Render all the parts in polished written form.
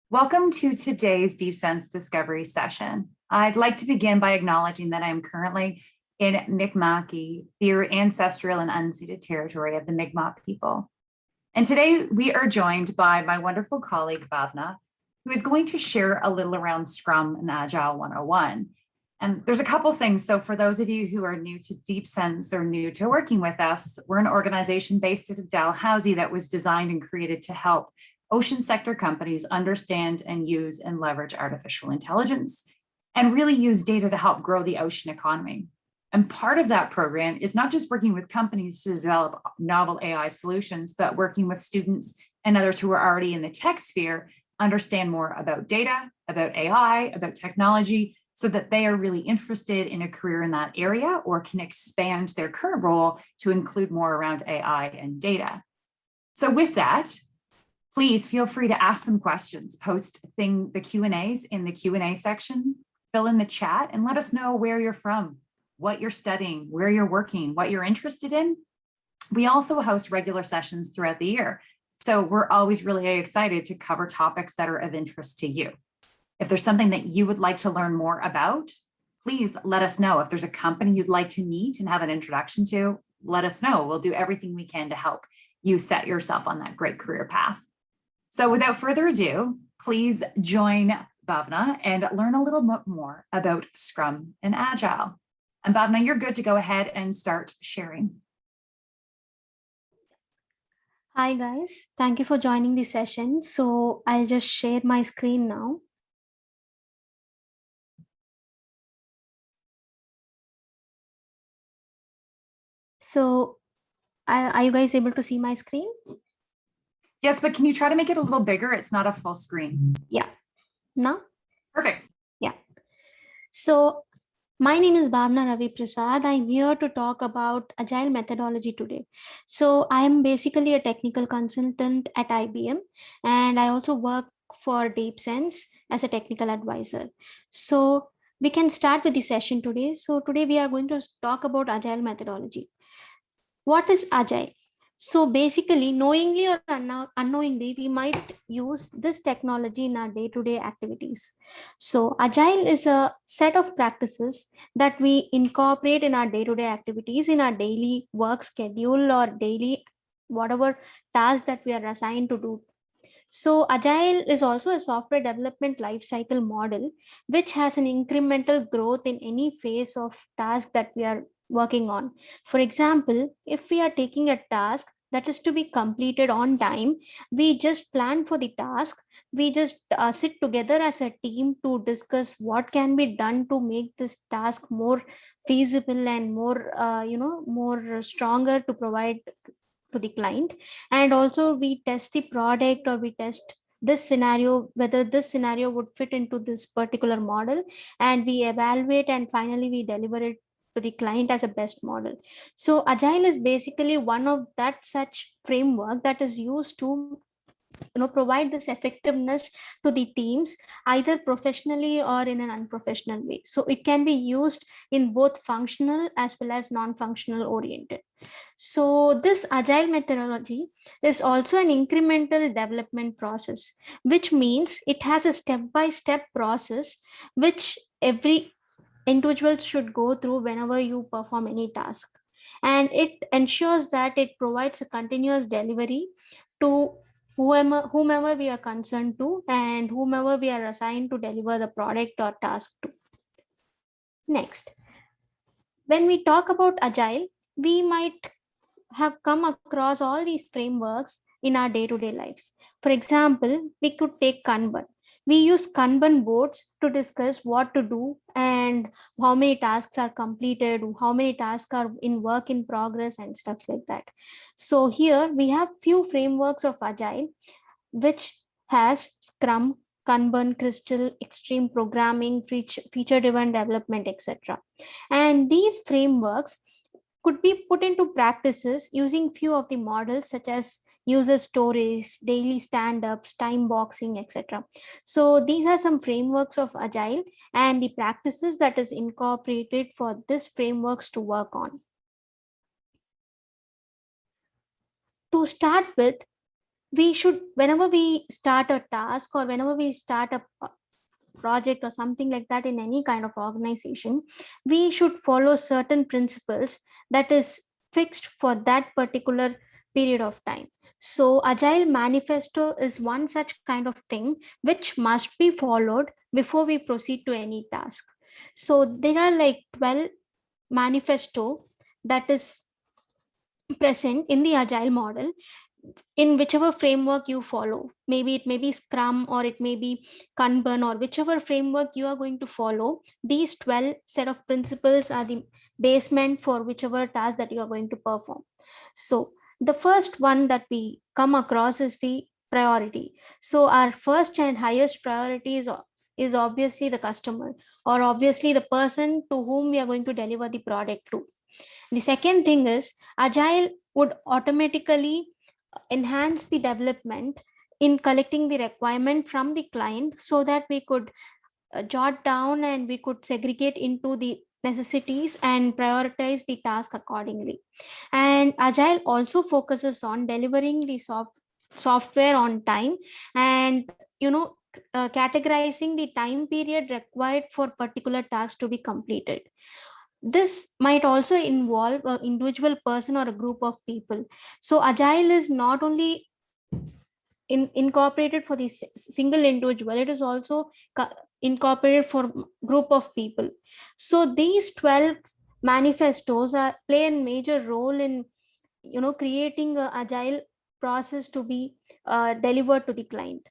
Welcome to today's Deep Sense Discovery session. I'd like to begin by acknowledging that I am currently in Mi'kma'ki, the ancestral and unceded territory of the Mi'kmaq people. And today we are joined by my wonderful colleague, Bhavna, who is going to share a little around Scrum and Agile 101. And there's a couple things. So for those of you who are new to Deep Sense or new to working with us, we're an organization based out of Dalhousie that was designed and created to help ocean sector companies understand and use and leverage artificial intelligence and really use data to help grow the ocean economy. And part of that program is not just working with companies to develop novel AI solutions, but working with students and others who are already in the tech sphere, understand more about data, about AI, about technology, so that they are really interested in a career in that area or can expand their current role to include more around AI and data. So with that, please feel free to ask some questions, post the Q&As in the Q&A section, fill in the chat and let us know where you're from, what you're studying, where you're working, what you're interested in. We also host regular sessions throughout the year. So we're always really excited to cover topics that are of interest to you. If there's something that you would like to learn more about, please let us know. If there's a company you'd like to meet and have an introduction to, let us know. We'll do everything we can to help you set yourself on that great career path. So without further ado, please join Bhavna and learn a little bit more about Scrum and Agile. And Bhavna, you're good to go ahead and start sharing. Hi guys, thank you for joining the session. So I'll just share my screen now. So are you guys able to see my screen? Yes, but can you try to make it a little bigger? It's not a full screen. Yeah, now? Perfect. Yeah. So my name is Bhavna Ravi Prasad. I'm here to talk about Agile methodology today. So I'm basically a technical consultant at IBM, and I also work for DeepSense as a technical advisor. So we can start with the session today. So today we are going to talk about Agile methodology. What is Agile? So basically, knowingly or unknowingly, we might use this technology in our day-to-day activities. So Agile is a set of practices that we incorporate in our day-to-day activities, in our daily work schedule or daily whatever task that we are assigned to do. So Agile is also a software development lifecycle model, which has an incremental growth in any phase of task that we are working on. For example, if we are taking a task that is to be completed on time, we just plan for the task. We just sit together as a team to discuss what can be done to make this task more feasible and more, more stronger to provide to the client. And also we test the product, or we test this scenario, whether this scenario would fit into this particular model, and we evaluate and finally we deliver it to the client as a best model. So Agile is basically one of that such framework that is used to provide this effectiveness to the teams, either professionally or in an unprofessional way. So it can be used in both functional as well as non-functional oriented. So this Agile methodology is also an incremental development process, which means it has a step-by-step process which every individual should go through whenever you perform any task. And it ensures that it provides a continuous delivery to whomever we are concerned to and whomever we are assigned to deliver the product or task to. Next, when we talk about Agile, we might have come across all these frameworks in our day-to-day lives. For example, we could take Kanban. We use Kanban boards to discuss what to do and how many tasks are completed, how many tasks are in work in progress and stuff like that. So here we have few frameworks of Agile, which has Scrum, Kanban, Crystal, Extreme Programming, feature-driven development, etc. And these frameworks could be put into practices using few of the models such as user stories, daily stand-ups, time boxing, etc. So these are some frameworks of Agile and the practices that is incorporated for this frameworks to work on. To start with, we should, whenever we start a task or whenever we start a project or something like that in any kind of organization, we should follow certain principles that is fixed for that particular period of time. So agile manifesto is one such kind of thing which must be followed before we proceed to any task. So there are like 12 manifesto that is present in the agile model in whichever framework you follow. Maybe it may be Scrum or it may be Kanban, or whichever framework you are going to follow. These 12 set of principles are the basement for whichever task that you are going to perform. So the first one that we come across is the priority. So our first and highest priority is obviously the customer, or obviously the person to whom we are going to deliver the product to. The second thing is agile would automatically enhance the development in collecting the requirement from the client, so that we could jot down and we could segregate into the necessities and prioritize the task accordingly. And agile also focuses on delivering the software on time, and categorizing the time period required for particular task to be completed. This might also involve an individual person or a group of people. So agile is not only incorporated for the single individual, it is also incorporated for group of people. So these 12 manifestos play a major role in creating a agile process to be delivered to the client.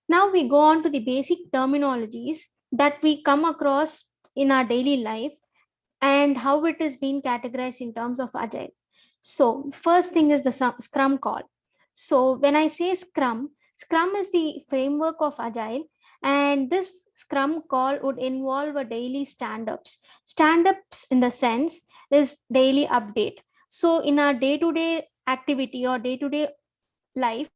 Now we go on to the basic terminologies that we come across in our daily life and how it is being categorized in terms of agile. So first thing is the Scrum call. So when I say Scrum, Scrum is the framework of agile, and this Scrum call would involve a daily stand-ups. Stand-ups in the sense is daily update. So in our day-to-day activity or day-to-day life,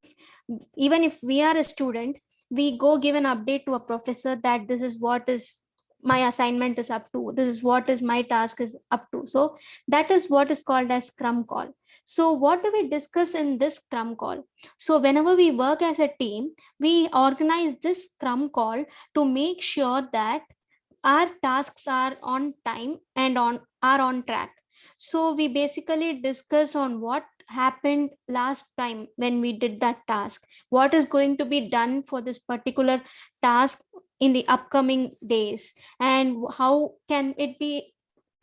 even if we are a student, we go give an update to a professor that this is what is my assignment is up to, this is what is my task is up to. So that is what is called as Scrum call. So what do we discuss in this Scrum call? So whenever we work as a team, we organize this Scrum call to make sure that our tasks are on time and are on track. So we basically discuss on what happened last time when we did that task, what is going to be done for this particular task in the upcoming days, and how can it be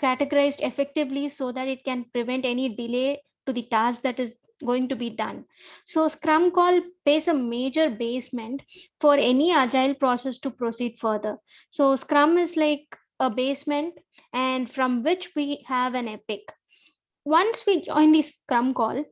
categorized effectively so that it can prevent any delay to the task that is going to be done. So Scrum call plays a major basement for any agile process to proceed further. So Scrum is like a basement, and from which we have an epic. Once we join the Scrum call,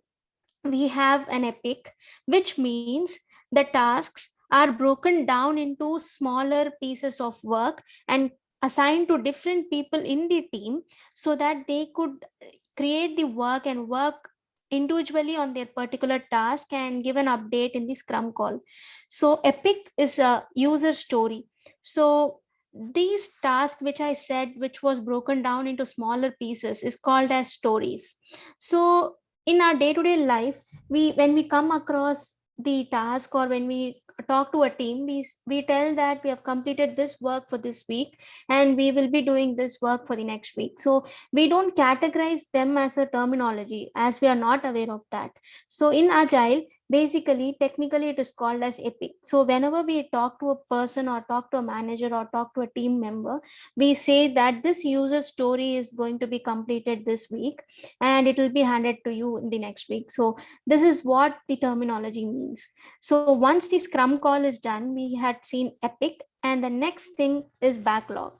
we have an epic, which means the tasks are broken down into smaller pieces of work and assigned to different people in the team, so that they could create the work and work individually on their particular task and give an update in the Scrum call. So epic is a user story. So these tasks which I said, which was broken down into smaller pieces, is called as stories. So in our day-to-day life, when we come across the task, or when we talk to a team, we tell that we have completed this work for this week and we will be doing this work for the next week. So we don't categorize them as a terminology, as we are not aware of that. So in agile, basically technically it is called as epic. So whenever we talk to a person or talk to a manager or talk to a team member, we say that this user story is going to be completed this week and it will be handed to you in the next week. So this is what the terminology means. So once the Scrum call is done, we had seen epic, and the next thing is backlog.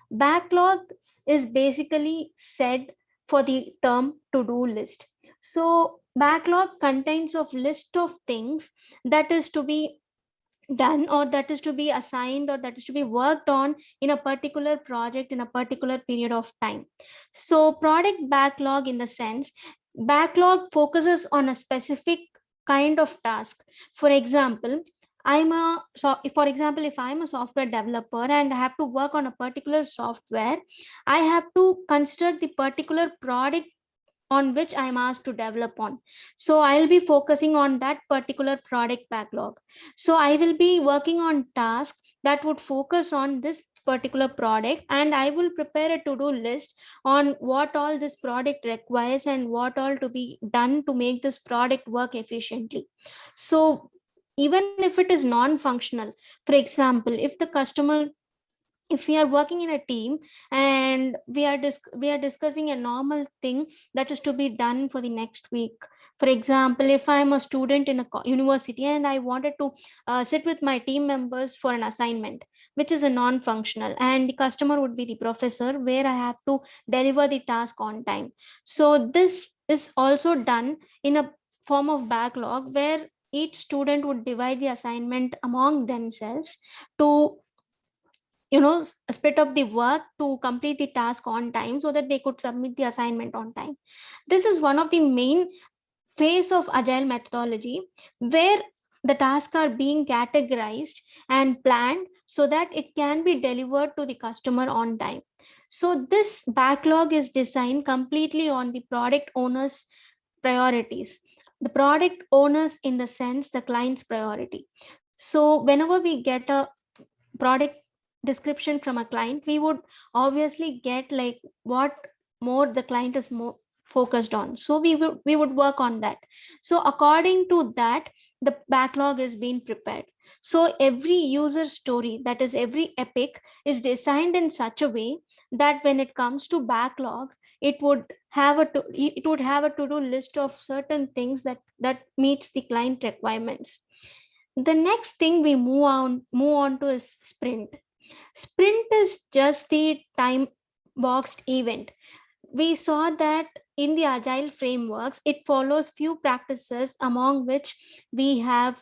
Backlog is basically said for the term to-do list. So backlog contains of list of things that is to be done, or that is to be assigned, or that is to be worked on in a particular project in a particular period of time. So product backlog, in the sense, backlog focuses on a specific kind of task. For example, for example, if I'm a software developer and I have to work on a particular software, I have to consider the particular product on which I'm asked to develop on. So I'll be focusing on that particular product backlog. So I will be working on tasks that would focus on this particular product, and I will prepare a to-do list on what all this product requires and what all to be done to make this product work efficiently. So even if it is non-functional, for example, if we are working in a team and we are discussing a normal thing that is to be done for the next week. For example, if I am a student in a university and I wanted to sit with my team members for an assignment which is a non functional, and the customer would be the professor, where I have to deliver the task on time. So this is also done in a form of backlog, where each student would divide the assignment among themselves to split up the work to complete the task on time so that they could submit the assignment on time. This is one of the main phase of agile methodology, where the tasks are being categorized and planned so that it can be delivered to the customer on time. So this backlog is designed completely on the product owner's priorities, the product owners in the sense the client's priority. So whenever we get a product description from a client, we would obviously get like what more the client is more focused on. So we would work on that. So according to that, the backlog is being prepared. So every user story, that is every epic, is designed in such a way that when it comes to backlog, it would have a to-do list of certain things that meets the client requirements. The next thing we move on to is sprint. Sprint is just the time boxed event. We saw that in the agile frameworks, it follows few practices, among which we have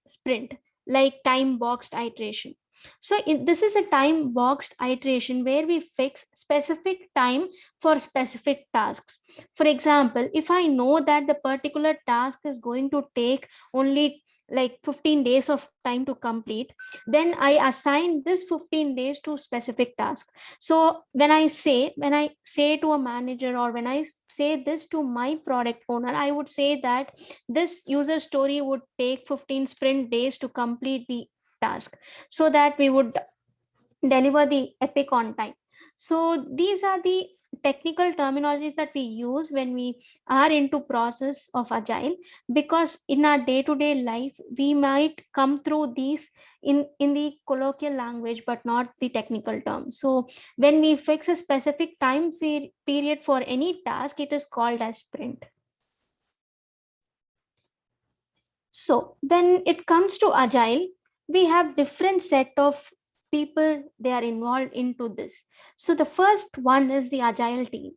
sprint, like time boxed iteration. So this is a time boxed iteration where we fix specific time for specific tasks. For example, if I know that the particular task is going to take only like 15 days of time to complete, then I assign this 15 days to specific task. So when I say to a manager, or when I say this to my product owner, I would say that this user story would take 15 sprint days to complete the task, so that we would deliver the epic on time. So these are the technical terminologies that we use when we are into process of agile, because in our day to day life we might come through these in the colloquial language but not the technical terms. So when we fix a specific time period for any task, it is called as sprint. So when it comes to agile, we have different set of people they are involved into this. So the first one is the agile team.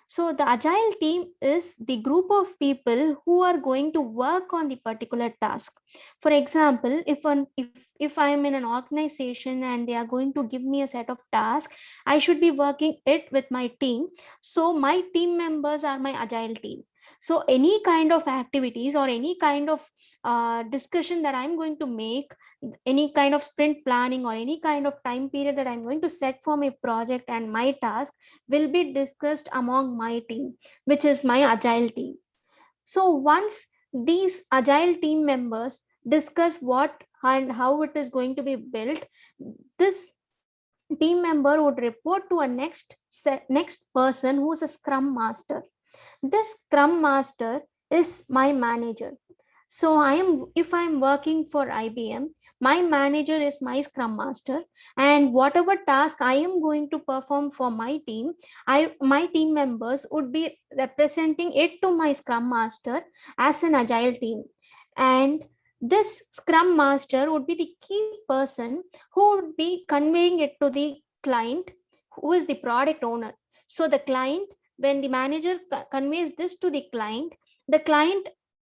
So the agile team is the group of people who are going to work on the particular task. For example, if I am in an organization and they are going to give me a set of tasks, I should be working it with my team. So my team members are my agile team. So any kind of activities or any kind of discussion that I'm going to make, any kind of sprint planning or any kind of time period that I'm going to set for my project and my task, will be discussed among my team, which is my agile team. So once these agile team members discuss what and how it is going to be built, this team member would report to a next person who is a scrum master. This scrum master is my manager. So if I'm working for IBM, my manager is my scrum master, and whatever task I am going to perform for my team, my team members would be representing it to my scrum master as an agile team. And this scrum master would be the key person who would be conveying it to the client, who is the product owner. So the client, when the manager conveys this to the client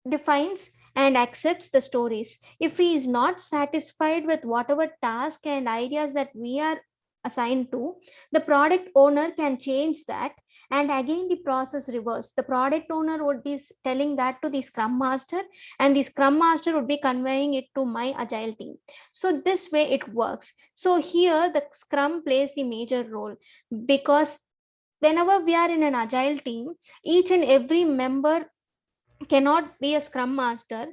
defines and accepts the stories. If he is not satisfied with whatever task and ideas that we are assigned to, the product owner can change that, and again the process reverse. The product owner would be telling that to the scrum master, and the scrum master would be conveying it to my agile team. So this way it works. So here the scrum plays the major role, because whenever we are in an agile team, each and every member cannot be a scrum master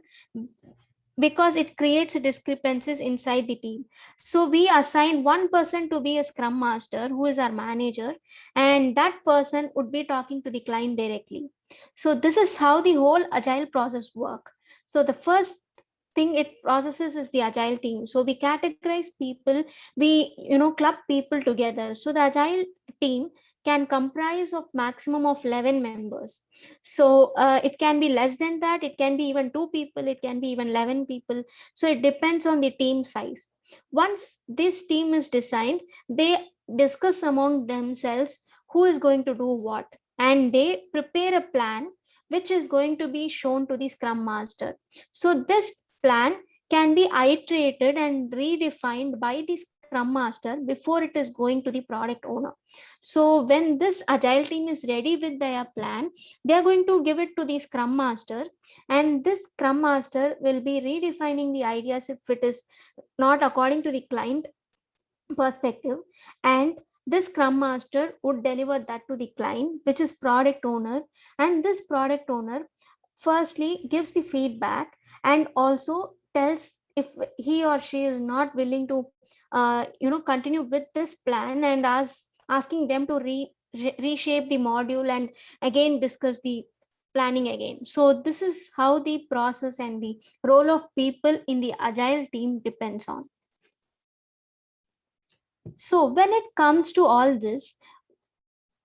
because it creates discrepancies inside the team. So we assign one person to be a scrum master who is our manager, and that person would be talking to the client directly. So this is how the whole agile process work. So the first thing it processes is the agile team. So we categorize people, we club people together. So the agile team can comprise of maximum of 11 members. So it can be less than that, it can be even 2 people, it can be even 11 people. So it depends on the team size. Once this team is designed, they discuss among themselves who is going to do what, and they prepare a plan which is going to be shown to the scrum master. So this plan can be iterated and redefined by the scrum master before it is going to the product owner. So when this agile team is ready with their plan, they are going to give it to the scrum master, and this scrum master will be redefining the ideas if it is not according to the client perspective, and this scrum master would deliver that to the client, which is product owner. And this product owner firstly gives the feedback and also tells if he or she is not willing to continue with this plan, and asking them to reshape the module and again discuss the planning again. So this is how the process and the role of people in the agile team depends on. So when it comes to all this,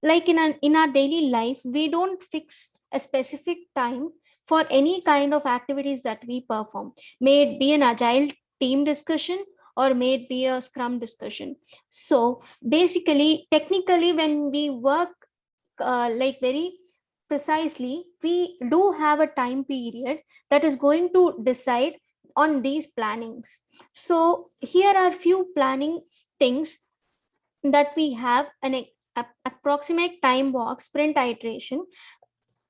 like in our daily life, we don't fix a specific time for any kind of activities that we perform, may it be an agile team discussion or may it be a scrum discussion. So basically, technically, when we work like very precisely, we do have a time period that is going to decide on these plannings. So here are few planning things that we have: an approximate time box sprint iteration,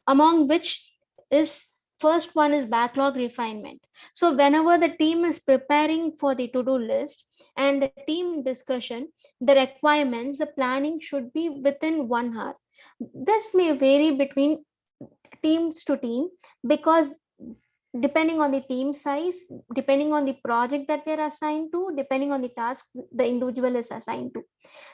among which is first one is backlog refinement. So whenever the team is preparing for the to-do list and the team discussion, the requirements, the planning should be within 1 hour. This may vary between teams to team, because depending on the team size, depending on the project that we are assigned to, depending on the task the individual is assigned to.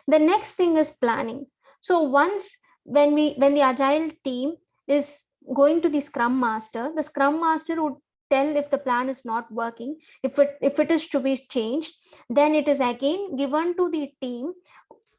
The next thing is planning. So once when the agile team is going to the scrum master, the scrum master would tell if the plan is not working, if it is to be changed, then it is again given to the team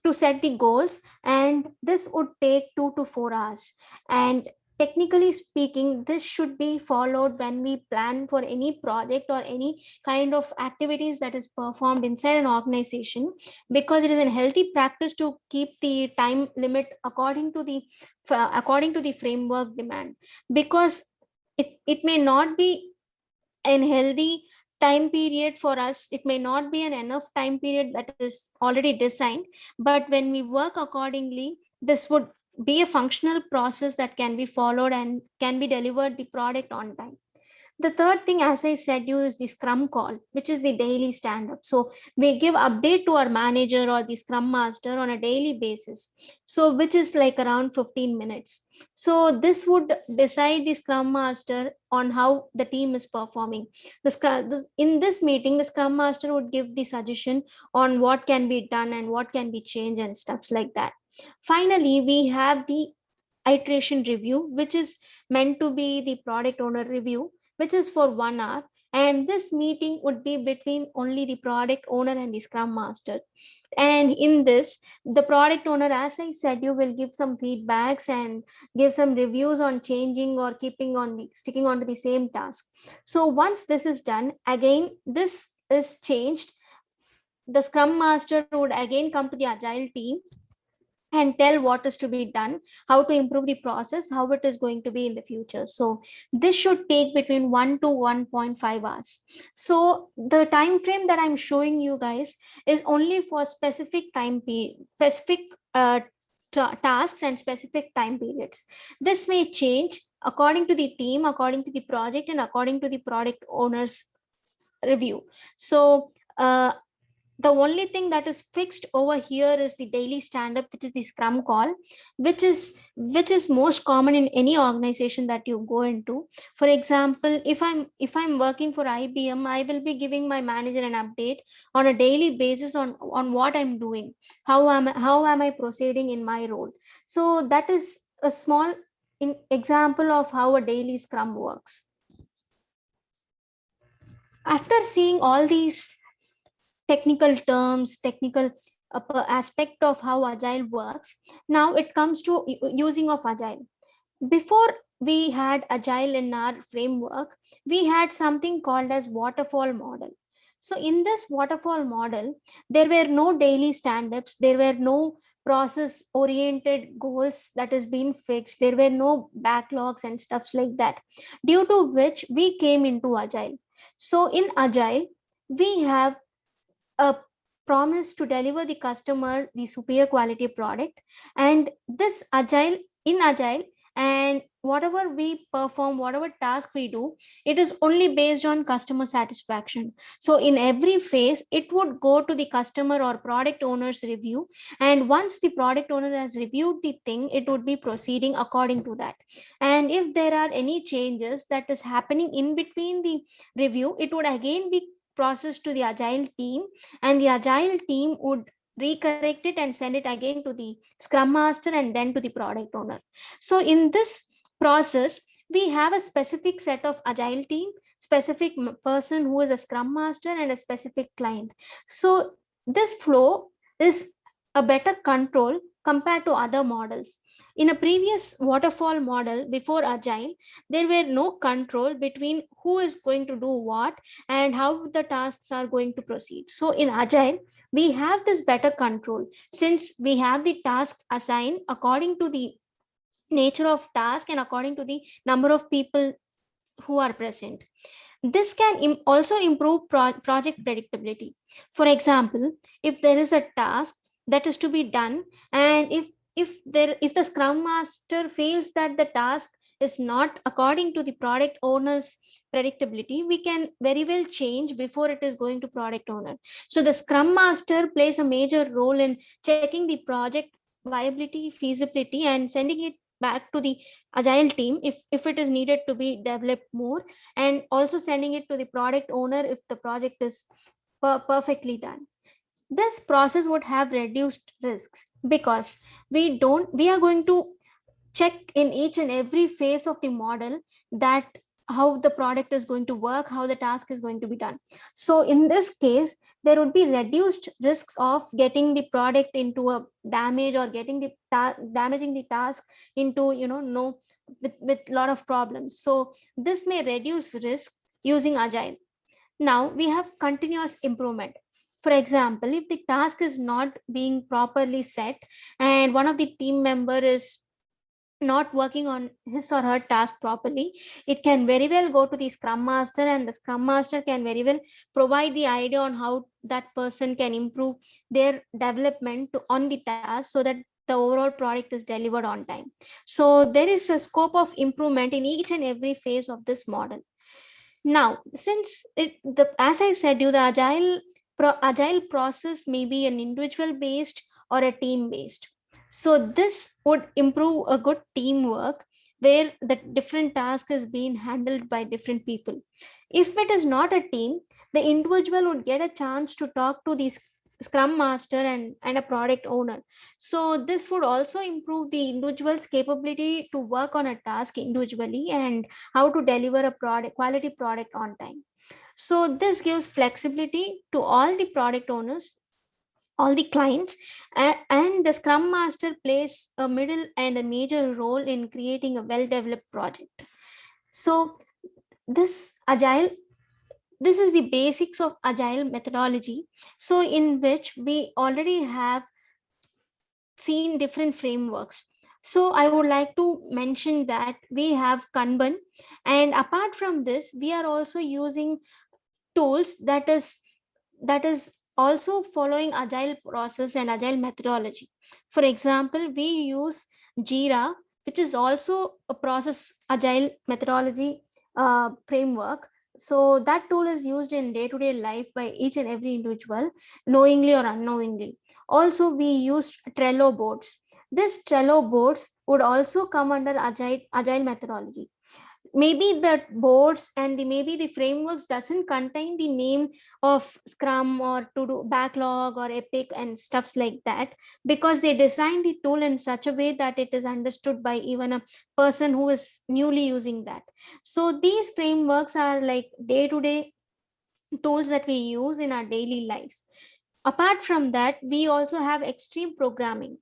to set the goals, and this would take 2 to 4 hours. And technically speaking, this should be followed when we plan for any project or any kind of activities that is performed inside an organization, because it is a healthy practice to keep the time limit according to the framework demand, because it may not be an healthy time period for us, it may not be an enough time period that is already designed, but when we work accordingly, this would be a functional process that can be followed and can be delivered the product on time. The third thing, as I said you, is the scrum call, which is the daily stand up. So we give update to our manager or the scrum master on a daily basis, so which is like around 15 minutes. So this would decide the scrum master on how the team is performing. In this meeting, the scrum master would give the suggestion on what can be done and what can be changed and stuff like that. Finally, we have the iteration review, which is meant to be the product owner review, which is for 1 hour. And this meeting would be between only the product owner and the scrum master. And in this, the product owner, as I said, you will give some feedbacks and give some reviews on changing or sticking on to the same task. So once this is done, again, this is changed, the scrum master would again come to the agile team and tell what is to be done, how to improve the process, how it is going to be in the future. So this should take between 1 to 1.5 hours. So the time frame that I'm showing you guys is only for specific specific tasks and specific time periods. This may change according to the team, according to the project, and according to the product owner's review. So the only thing that is fixed over here is the daily stand-up, which is the scrum call, which is most common in any organization that you go into. For example, if I'm working for IBM, I will be giving my manager an update on a daily basis on what I'm doing, how am I proceeding in my role. So that is a small example of how a daily scrum works. After seeing all these technical terms, technical aspect of how agile works, now it comes to using of agile. Before we had agile in our framework, we had something called as waterfall model. So in this waterfall model, there were no daily stand-ups, there were no process oriented goals that has been fixed, there were no backlogs and stuffs like that, due to which we came into agile. So in agile, we have a promise to deliver the customer the superior quality product, and this agile in agile, and whatever we perform, whatever task we do, it is only based on customer satisfaction. So in every phase it would go to the customer or product owner's review, and once the product owner has reviewed the thing, it would be proceeding according to that. And if there are any changes that is happening in between the review, it would again be processed to the agile team, and the agile team would recorrect it and send it again to the scrum master and then to the product owner. So in this process, we have a specific set of agile team, specific person who is a scrum master, and a specific client. So this flow is a better control compared to other models. In a previous waterfall model before agile, there were no control between who is going to do what and how the tasks are going to proceed. So in agile, we have this better control, since we have the tasks assigned according to the nature of task and according to the number of people who are present. This can also improve project predictability. For example, if there is a task that is to be done, and if the scrum master feels that the task is not according to the product owner's predictability, we can very well change before it is going to product owner. So the scrum master plays a major role in checking the project viability, feasibility, and sending it back to the agile team if it is needed to be developed more, and also sending it to the product owner if the project is perfectly done. This process would have reduced risks, because we are going to check in each and every phase of the model that how the product is going to work, how the task is going to be done. So in this case, there would be reduced risks of getting the product into a damage, or getting the damaging the task into no with lot of problems. So this may reduce risk using agile. Now we have continuous improvement. For example, if the task is not being properly set and one of the team member is not working on his or her task properly, it can very well go to the scrum master, and the scrum master can very well provide the idea on how that person can improve their development on the task, so that the overall product is delivered on time. So there is a scope of improvement in each and every phase of this model. Now, since as I said you, the agile process may be an individual based or a team based. So this would improve a good teamwork, where the different task is being handled by different people. If it is not a team, the individual would get a chance to talk to the scrum master and a product owner. So this would also improve the individual's capability to work on a task individually, and how to deliver a quality product on time. So this gives flexibility to all the product owners, all the clients, and the scrum master plays a middle and a major role in creating a well developed project. So this agile this is the basics of agile methodology, so in which we already have seen different frameworks. So I would like to mention that we have Kanban, and apart from this, we are also using tools that is also following agile process and agile methodology. For example, we use Jira, which is also a process agile methodology framework. so that tool is used in day-to-day life by each and every individual, knowingly or unknowingly. Also, we use Trello boards. This Trello boards would also come under agile methodology. Maybe the boards and maybe the frameworks doesn't contain the name of Scrum or to do backlog or Epic and stuffs like that, because they design the tool in such a way that it is understood by even a person who is newly using that. So these frameworks are like day-to-day tools that we use in our daily lives. Apart from that, we also have extreme programming.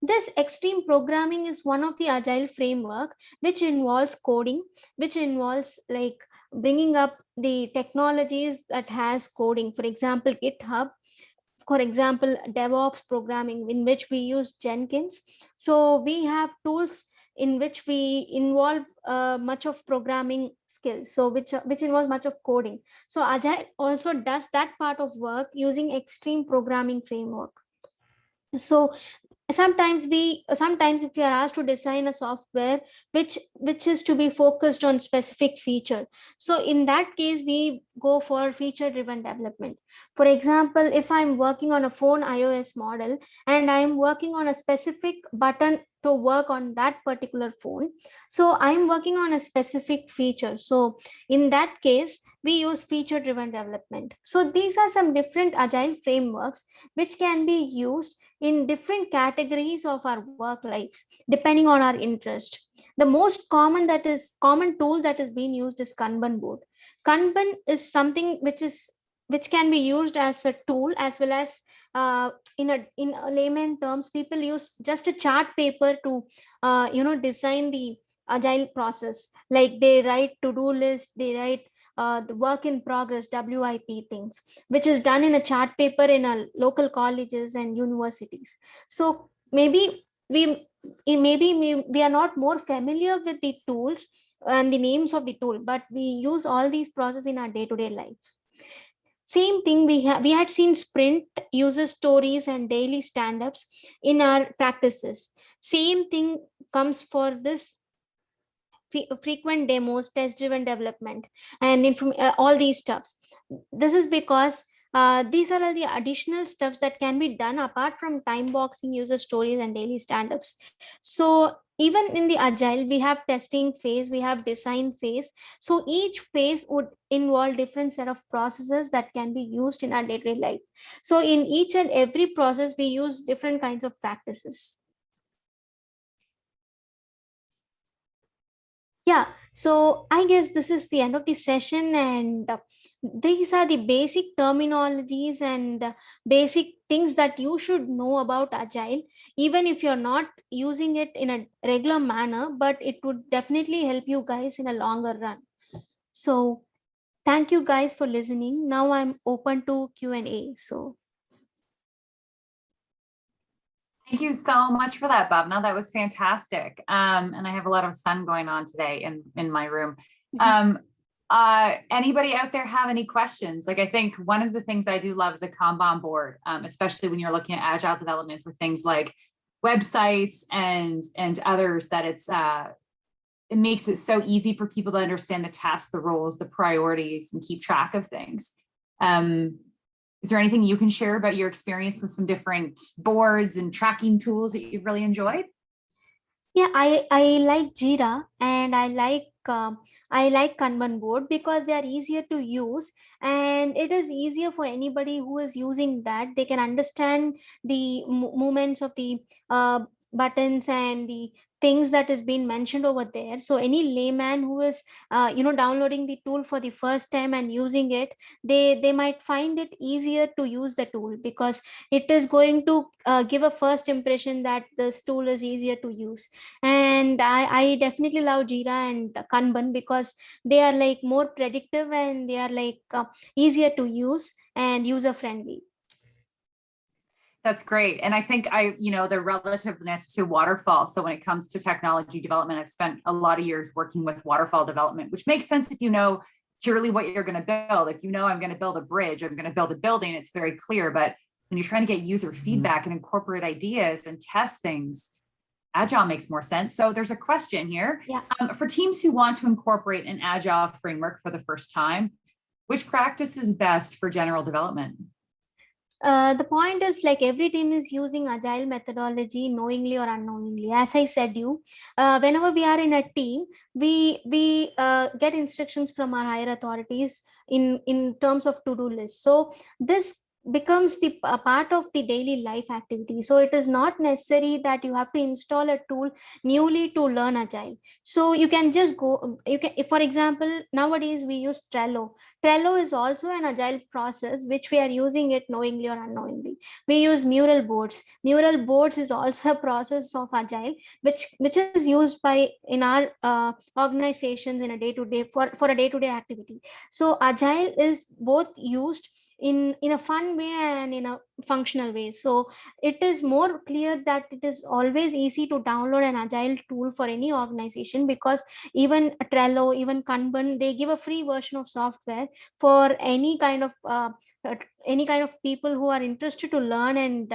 This extreme programming is one of the agile framework which involves coding, which involves like bringing up the technologies that has coding. For example, GitHub, for example, DevOps programming, in which we use Jenkins. So we have tools in which we involve much of programming skills, so which involves much of coding. So agile also does that part of work using extreme programming framework. So sometimes if you are asked to design a software which is to be focused on specific feature, so in that case we go for feature driven development. For example, if I'm working on a phone iOS model and I'm working on a specific button to work on that particular phone, so I'm working on a specific feature, so in that case we use feature driven development. So these are some different agile frameworks which can be used in different categories of our work lives depending on our interest. The most common tool that is being used is Kanban board. Kanban is something which can be used as a tool as well as in a layman terms, people use just a chart paper to design the agile process. Like they write to-do list, they write the work in progress WIP things, which is done in a chart paper in our local colleges and universities. So we we are not more familiar with the tools and the names of the tool, but we use all these processes in our day-to-day lives. Same thing, we had seen sprint user stories and daily stand-ups in our practices. Same thing comes for this frequent demos, test driven development, and all these stuffs. This is because these are all the additional steps that can be done apart from time boxing, user stories, and daily stand-ups. So even in the agile, we have testing phase, we have design phase. So each phase would involve different set of processes that can be used in our day-to-day life. So in each and every process, we use different kinds of practices. Yeah, so I guess this is the end of the session, and these are the basic terminologies and basic things that you should know about Agile, even if you're not using it in a regular manner, but it would definitely help you guys in a longer run. So thank you guys for listening. Now I'm open to Q&A. So Thank you so much for that, Bhavna. That was fantastic. And I have a lot of sun going on today in my room. Anybody out there have any questions? Like, I think one of the things I do love is a Kanban board, especially when you're looking at agile development for things like websites and others, that it makes it so easy for people to understand the tasks, the roles, the priorities, and keep track of things. Is there anything you can share about your experience with some different boards and tracking tools that you've really enjoyed? yeah, I like Jira, and I like Kanban board because they are easier to use, and it is easier for anybody who is using that. They can understand the movements of the buttons and the things that is being mentioned over there. So any layman who is downloading the tool for the first time and using it, they might find it easier to use the tool because it is going to give a first impression that this tool is easier to use. And I definitely love Jira and Kanban because they are like more predictive, and they are like easier to use and user friendly. That's great. And I think the relativeness to waterfall. So when it comes to technology development, I've spent a lot of years working with waterfall development, which makes sense if you know purely what you're going to build. If you know, I'm going to build a bridge, I'm going to build a building, it's very clear. But when you're trying to get user feedback and incorporate ideas and test things, Agile makes more sense. So there's a question here. Yeah. For teams who want to incorporate an Agile framework for the first time, which practice is best for general development? The point is, like, every team is using agile methodology knowingly or unknowingly. As I said, whenever we are in a team, we get instructions from our higher authorities in terms of to-do list. So this becomes the a part of the daily life activity. So it is not necessary that you have to install a tool newly to learn agile. So you can just go, you can, if for example, nowadays we use Trello. Trello is also an agile process, which we are using it knowingly or unknowingly. We use mural boards. Mural boards is also a process of agile, which is used by in our organizations in a day-to-day for a day-to-day activity. So agile is both used in a fun way and in a functional way. So it is more clear that it is always easy to download an agile tool for any organization, because even Trello, even Kanban, they give a free version of software for any kind of people who are interested to learn, and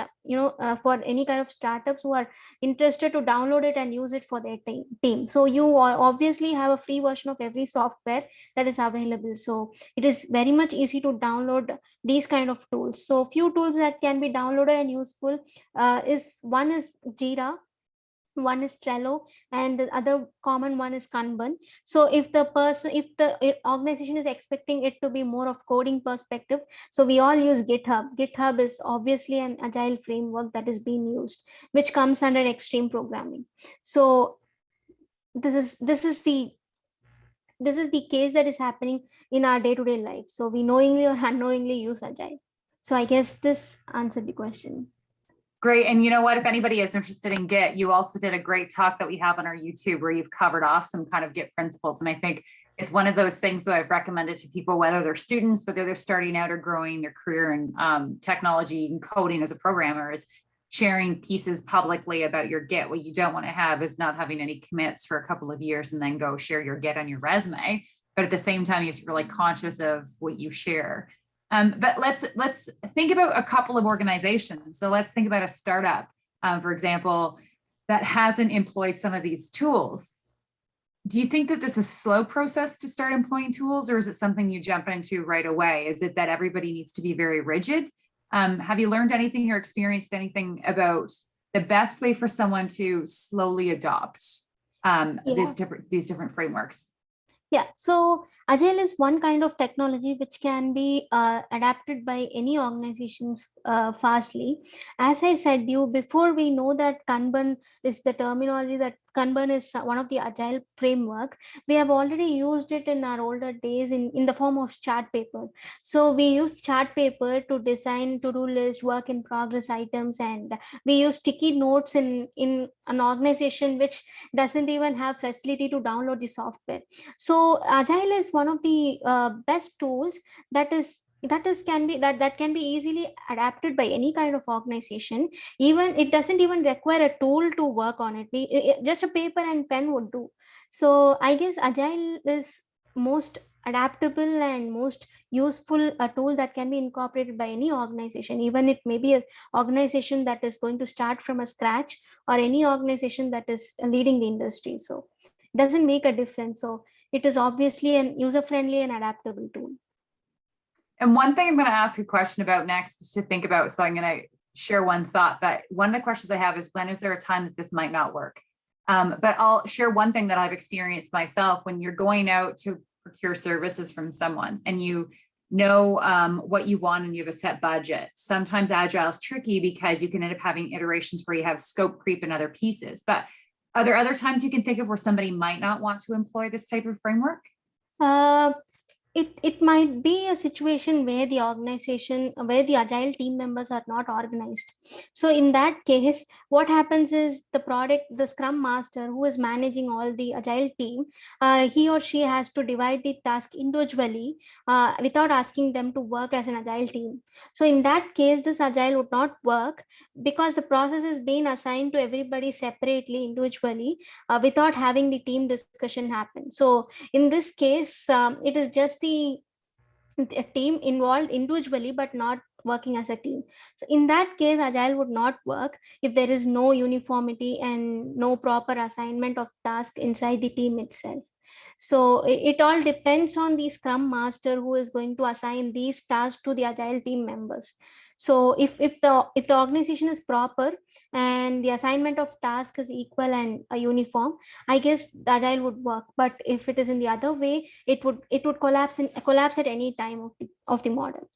for any kind of startups who are interested to download it and use it for their team. So you obviously have a free version of every software that is available. So it is very much easy to download these kind of tools. So few tools that can be downloaded and useful is one is Jira, one is Trello, and the other common one is Kanban. So if the organization is expecting it to be more of coding perspective, so we all use GitHub. GitHub is obviously an agile framework that is being used, which comes under extreme programming. So this is the case that is happening in our day-to-day life. So we knowingly or unknowingly use agile. So I guess this answered the question. Great. And you know what, if anybody is interested in Git, you also did a great talk that we have on our YouTube where you've covered off some kind of Git principles. And I think it's one of those things that I've recommended to people, whether they're students, whether they're starting out or growing their career in technology and coding as a programmer, is sharing pieces publicly about your Git. What you don't want to have is not having any commits for a couple of years and then go share your Git on your resume. But at the same time, you have to be really conscious of what you share. But let's think about a couple of organizations. So let's think about a startup, for example, that hasn't employed some of these tools. Do you think that this is a slow process to start employing tools, or is it something you jump into right away? Is it that everybody needs to be very rigid? Have you learned anything or experienced anything about the best way for someone to slowly adopt these different frameworks? Yeah, so Agile is one kind of technology which can be adapted by any organizations fastly. As I said before, we know that Kanban is the terminology, that Kanban is one of the Agile framework. We have already used it in our older days in the form of chart paper. So we use chart paper to design to-do list, work in progress items, and we use sticky notes in an organization which doesn't even have facility to download the software. So Agile is one of the best tools that can be easily adapted by any kind of organization. Even it doesn't even require a tool to work on it. Just a paper and pen would do. So I guess Agile is most adaptable and most useful a tool that can be incorporated by any organization, even it may be an organization that is going to start from a scratch, or any organization that is leading the industry. So it doesn't make a difference. So it is obviously an user-friendly and adaptable tool. And one thing I'm going to ask a question about next is to think about. So I'm going to share one thought, but one of the questions I have is, when is there a time that this might not work? But I'll share one thing that I've experienced myself. When you're going out to procure services from someone and you know what you want and you have a set budget, sometimes Agile is tricky because you can end up having iterations where you have scope creep and other pieces. But are there other times you can think of where somebody might not want to employ this type of framework? It might be a situation where the organization, where the agile team members are not organized. So in that case, what happens is the scrum master who is managing all the agile team, he or she has to divide the task individually without asking them to work as an agile team. So in that case, this agile would not work, because the process is being assigned to everybody separately, individually, without having the team discussion happen. So in this case, it is just the team involved individually, but not working as a team. So in that case, agile would not work if there is no uniformity and no proper assignment of task inside the team itself. So it all depends on the scrum master who is going to assign these tasks to the agile team members. So if the organization is proper and the assignment of task is equal and uniform, I guess the agile would work. But if it is in the other way, it would collapse at any time of the model.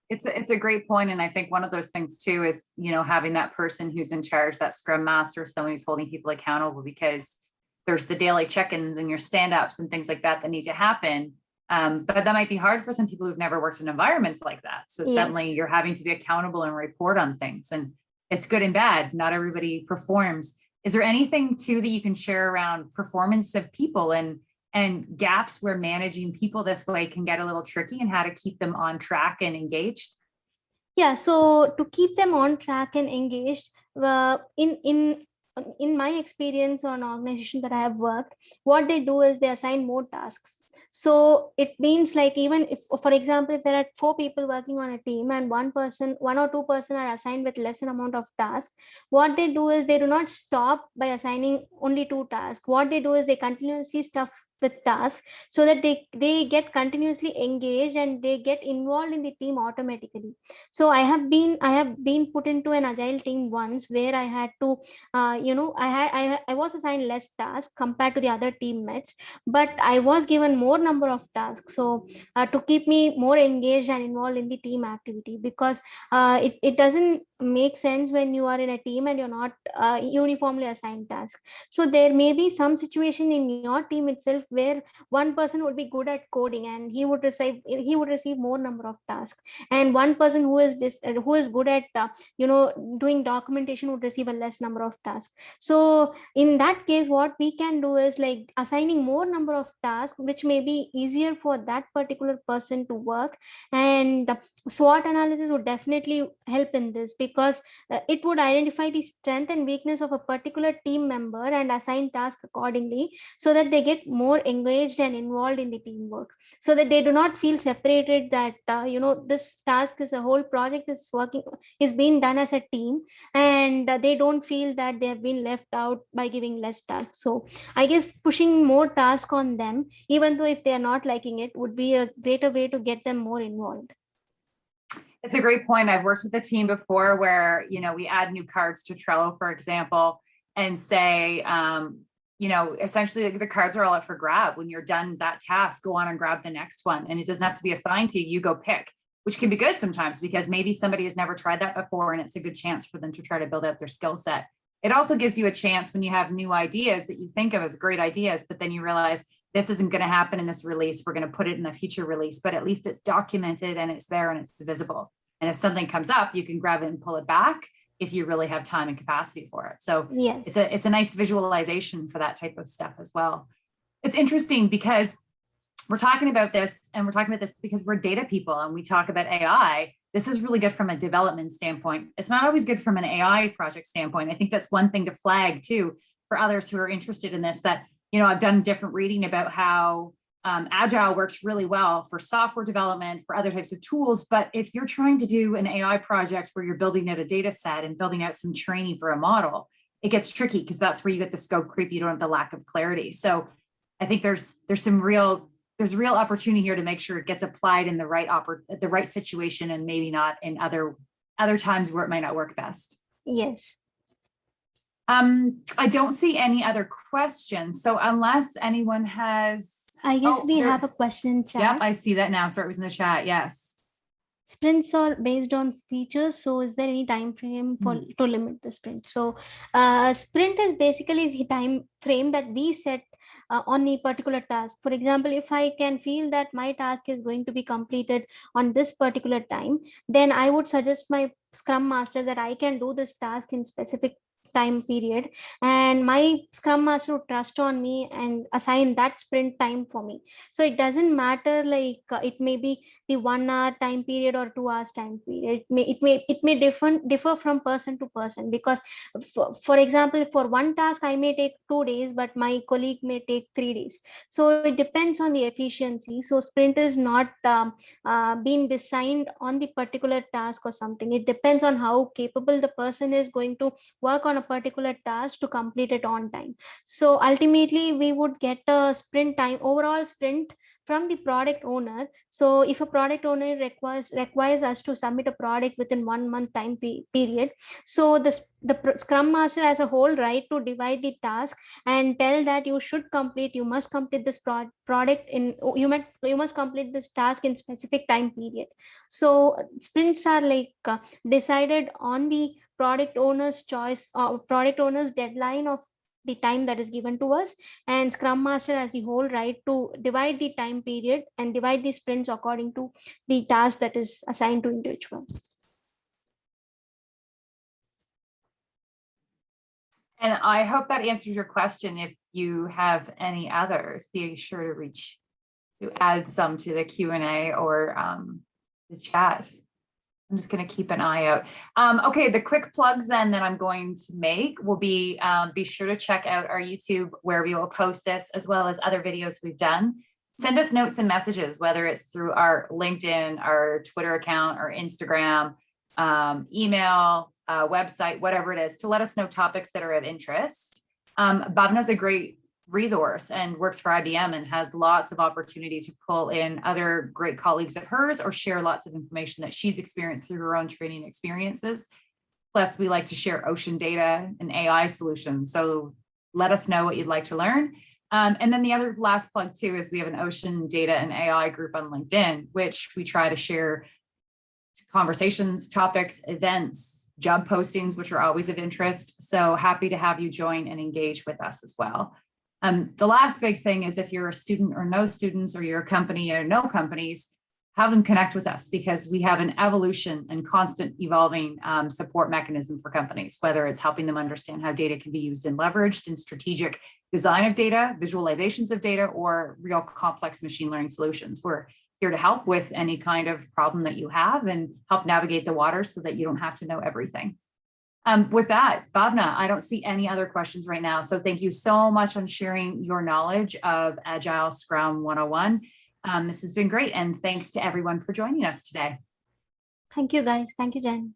It's a great point. And I think one of those things too is, having that person who's in charge, that scrum master, someone who's holding people accountable, because there's the daily check-ins and your stand-ups and things like that need to happen. But that might be hard for some people who've never worked in environments like that. So suddenly you're having to be accountable and report on things, and it's good and bad. Not everybody performs. Is there anything too that you can share around performance of people and gaps where managing people this way can get a little tricky, and how to keep them on track and engaged? Yeah, so to keep them on track and engaged, in my experience on organization that I have worked, what they do is they assign more tasks. So it means like, even if, for example, if there are 4 people working on a team and one or two person are assigned with lesser amount of tasks, what they do is they do not stop by assigning only 2 tasks. What they do is they continuously stuff with tasks so that they get continuously engaged and they get involved in the team automatically. So I have been put into an agile team once where I had to I was assigned less tasks compared to the other teammates, but I was given more number of tasks, so to keep me more engaged and involved in the team activity, because it doesn't make sense when you are in a team and you're not uniformly assigned tasks. So there may be some situation in your team itself where one person would be good at coding and he would receive more number of tasks, and one person who is good at doing documentation would receive a less number of tasks. So in that case, what we can do is like assigning more number of tasks which may be easier for that particular person to work. And SWOT analysis would definitely help in this, because it would identify the strength and weakness of a particular team member and assign tasks accordingly, so that they get more engaged and involved in the teamwork, so that they do not feel separated, that this task is a whole project is being done as a team, and they don't feel that they have been left out by giving less tasks. So I guess pushing more tasks on them, even though if they are not liking it, would be a greater way to get them more involved. It's a great point. I've worked with a team before where, we add new cards to Trello, for example, and say, essentially the cards are all up for grab. When you're done that task, go on and grab the next one. And it doesn't have to be assigned to you. You go pick, which can be good sometimes because maybe somebody has never tried that before and it's a good chance for them to try to build out their skill set. It also gives you a chance when you have new ideas that you think of as great ideas, but then you realize this isn't going to happen in this release. We're going to put it in a future release, but at least it's documented and it's there and it's visible. And if something comes up, you can grab it and pull it back if you really have time and capacity for it. So yes, it's a nice visualization for that type of stuff as well. It's interesting because we're talking about this because we're data people and we talk about AI. This is really good from a development standpoint. It's not always good from an AI project standpoint. I think that's one thing to flag too for others who are interested in this, that, I've done different reading about how Agile works really well for software development, for other types of tools. But if you're trying to do an AI project where you're building out a data set and building out some training for a model, it gets tricky because that's where you get the scope creep. You don't have the lack of clarity. So I think there's real opportunity here to make sure it gets applied in the right situation, and maybe not in other times where it might not work best. Yes. I don't see any other questions. So unless anyone has, I guess we have a question in chat. Yep, I see that now. Sorry, it was in the chat. Yes. Sprints are based on features. So is there any time frame to limit the sprint? So sprint is basically the time frame that we set on a particular task. For example, if I can feel that my task is going to be completed on this particular time, then I would suggest my Scrum Master that I can do this task in specific time period, and my Scrum Master would trust on me and assign that sprint time for me. So it doesn't matter, like it may be the 1 hour time period or 2 hours time period. It may differ from person to person, because for example, for one task I may take 2 days, but my colleague may take 3 days. So it depends on the efficiency. So sprint is not being designed on the particular task or something. It depends on how capable the person is going to work on a particular task to complete it on time. So ultimately we would get a sprint time, overall sprint, from the product owner. So if a product owner requires us to submit a product within 1 month time period, so the Scrum Master has a whole right to divide the task and tell that you must complete this product in, you must complete this task in specific time period. So sprints are like decided on the product owner's choice or product owner's deadline of the time that is given to us, and Scrum Master has the whole right to divide the time period and divide the sprints according to the task that is assigned to individual. And I hope that answers your question. If you have any others, be sure to add some to the Q&A or the chat. I'm just going to keep an eye out. Okay, the quick plugs then that I'm going to make will be sure to check out our YouTube, where we will post this, as well as other videos we've done. Send us notes and messages, whether it's through our LinkedIn, our Twitter account, or Instagram, email, website, whatever it is, to let us know topics that are of interest. Bhavna's a great resource and works for IBM and has lots of opportunity to pull in other great colleagues of hers or share lots of information that she's experienced through her own training experiences. Plus, we like to share ocean data and AI solutions. So let us know what you'd like to learn. And then the other last plug too is we have an ocean data and AI group on LinkedIn, which we try to share conversations, topics, events, job postings, which are always of interest. So happy to have you join and engage with us as well. The last big thing is, if you're a student or no students, or you're a company or no companies, have them connect with us, because we have an evolution and constant evolving support mechanism for companies, whether it's helping them understand how data can be used and leveraged in strategic design of data, visualizations of data, or real complex machine learning solutions. We're here to help with any kind of problem that you have and help navigate the waters so that you don't have to know everything. With that, Bhavna, I don't see any other questions right now. So thank you so much on sharing your knowledge of Agile Scrum 101. This has been great. And thanks to everyone for joining us today. Thank you, guys. Thank you, Jen.